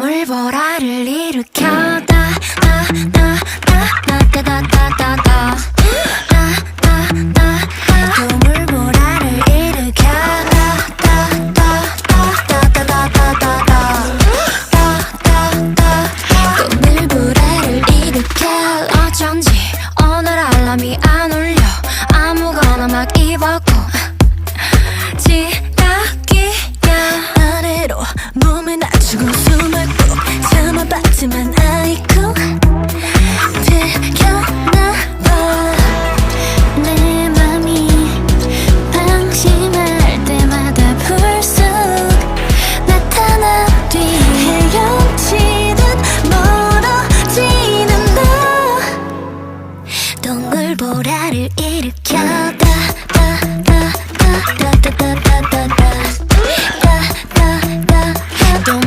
물보라를 일으켜 다다다다다다다다다 또 물보라를 일으켜 다다다다다다다다 또 물보라를 일으켜 어쩐지 오늘 알람이 안 울려 아무거나 막 입었고 지각이야 아래로 몸을 낮추고